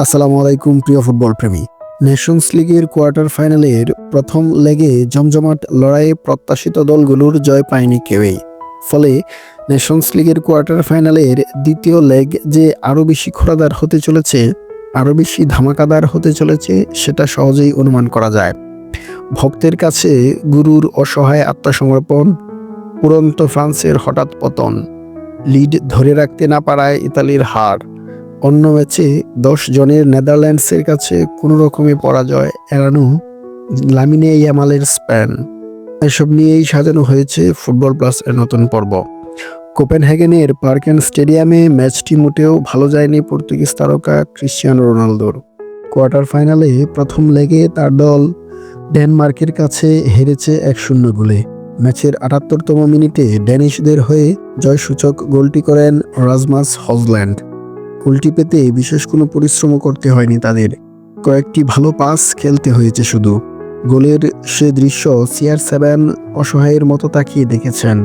আসসালামু আলাইকুম প্রিয় ফুটবল প্রেমী। নেশনস লিগের কোয়ার্টার ফাইনালের প্রথম লেগে জমজমাট লড়াইয়ে প্রত্যাশিত দলগুলোর জয় পায়নি কেউই। ফলে নেশনস লিগের কোয়ার্টার ফাইনালের দ্বিতীয় লেগ যে আরও বেশি খোরাদার হতে চলেছে, আরও বেশি ধামাকাদার হতে চলেছে, সেটা সহজেই অনুমান করা যায়। ভক্তের কাছে গুরুর অসহায় আত্মসমর্পণ, উড়ন্ত ফ্রান্সের হঠাৎ পতন, লিড ধরে রাখতে না পারায় ইতালির হার, অন্য ম্যাচে 10 জনের নেদারল্যান্ডসের কাছে কোনো রকমে পরাজয় এড়ানো লামিনে ইয়ামালের স্প্যান, এসব নিয়েই সাজানো হয়েছে ফুটবল প্লাস এর নতুন পর্ব। কোপেনহেগেনের পার্কেন স্টেডিয়ামে ম্যাচটি মোটেও ভালো যায়নি পর্তুগিজ তারকা ক্রিশ্চিয়ানো রোনালদোর। কোয়ার্টার ফাইনালে প্রথম লেগে তার দল ডেনমার্কের কাছে হেরেছে 1-0 গোলে। ম্যাচের 78তম মিনিটে ড্যানিশদের হয়ে জয়সূচক গোলটি করেন রাসমাস হজল্যান্ড। গোলটি পেতে বিশেষ কোনো পরিশ্রমও করতে হয়নি তাদের, কয়েকটি ভালো পাস খেলতে হয়েছে শুধু। গোলের সে দৃশ্য CR7 অসহায়ের মতো তাকিয়ে দেখেছেন।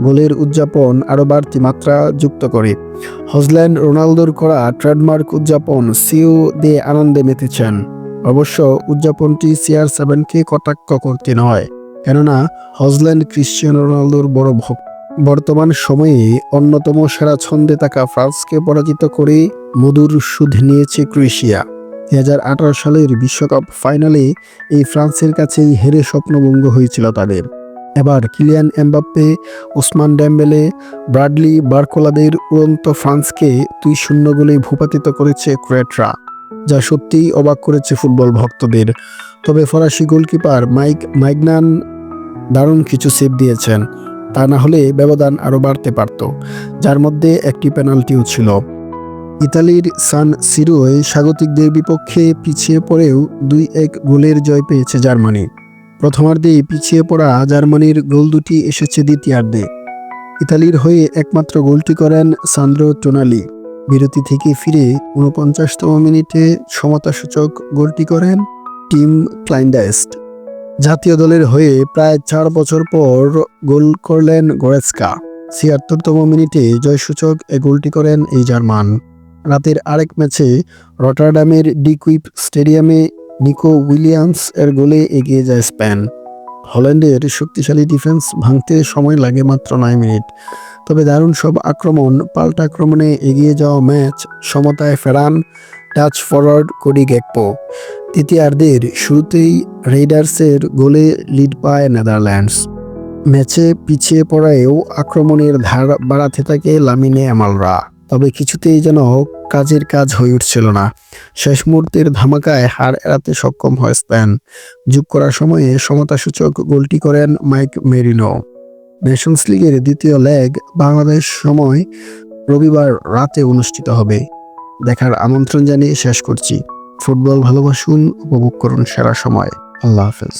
গোলের উদযাপন আরও বাড়তি মাত্রা যুক্ত করে হজল্যান্ড রোনালদোর করা ট্রেডমার্ক উদযাপন সিও দিয়ে আনন্দে মেতেছেন। অবশ্য উদযাপনটি CR7কে কটাক্ষ করতে নয়, কেননা হজল্যান্ড ক্রিশ্চিয়ানো রোনালদোর বড় ভক্ত। বর্তমান সময়ে অন্যতম সেরা ছন্দে থাকা ফ্রান্সকে পরাজিত করে মধুর সুধ নিয়েছে ক্রোয়েশিয়া। 2018 সালের বিশ্বকাপ ফাইনালে এই ফ্রান্সের কাছেই হেরে স্বপ্নভঙ্গ হয়েছিল তাদের। এবার Kylian Mbappe, Ousmane Dembele, Bradley বারকোলাদের উড়ন্ত ফ্রান্সকে 2-0 গোলে ভূপাতিত করেছে ক্রোয়াটরা, যা সত্যিই অবাক করেছে ফুটবল ভক্তদের। তবে ফরাসি গোলকিপার মাইক মাইগনান দারুণ কিছু সেভ দিয়েছেন, তা না হলে ব্যবধান আরও বাড়তে পারত, যার মধ্যে একটি পেনাল্টিও ছিল। ইতালির সান সিরোয় স্বাগতিকদের বিপক্ষে পিছিয়ে পড়েও 2-1 গোলের জয় পেয়েছে জার্মানি। প্রথমার্ধেই পিছিয়ে পড়া জার্মানির গোল দুটি এসেছে দ্বিতীয়ার্ধে। ইতালির হয়ে একমাত্র গোলটি করেন সান্দ্রো টোনালি। বিরতি থেকে ফিরে 49তম মিনিটে সমতাসূচক গোলটি করেন টিম ক্লাইন্ডাইস্ট। জাতীয় দলের হয়ে প্রায় 4 বছর পর গোল করলেন গোরেৎসকা। 76তম মিনিটে জয়সূচক এ গোলটি করেন এই জার্মান। রাতের আরেক ম্যাচে রটারডামের ডি কুইপ স্টেডিয়ামে নিকো উইলিয়ামস এর গোলে এগিয়ে যায় স্পেন। হল্যান্ডের শক্তিশালী ডিফেন্স ভাঙতে সময় লাগে মাত্র 9 মিনিট। তবে দারুণ সব আক্রমণ পাল্টা আক্রমণে এগিয়ে যাওয়া ম্যাচ সমতায় ফেরান ডাচ ফরওয়ার্ড কোডি গ্যাকপো। তৃতীয়ার্ধের শুরুতেই রেইডার্সের গোলে লিড পায় নেদারল্যান্ডস। ম্যাচে পিছিয়ে পড়ায়ও আক্রমণের ধার বাড়াতে থাকে লামিনে ইয়ামালরা, তবে কিছুতেই যেন কাজের কাজ হয়ে উঠছিল না। শেষ মুহূর্তের ধামাকায় হার এড়াতে সক্ষম হয় স্পেন। যোগ করার সময়ে সমতাসূচক গোলটি করেন মাইক মেরিনো। নেশনস লিগের দ্বিতীয় লেগ বাংলাদেশ সময় রবিবার রাতে অনুষ্ঠিত হবে। দেখার আমন্ত্রণ জানিয়ে শেষ করছি। ফুটবল ভালোবাসুন, উপভোগ করুন সেরা সময়। আল্লাহ হাফেজ।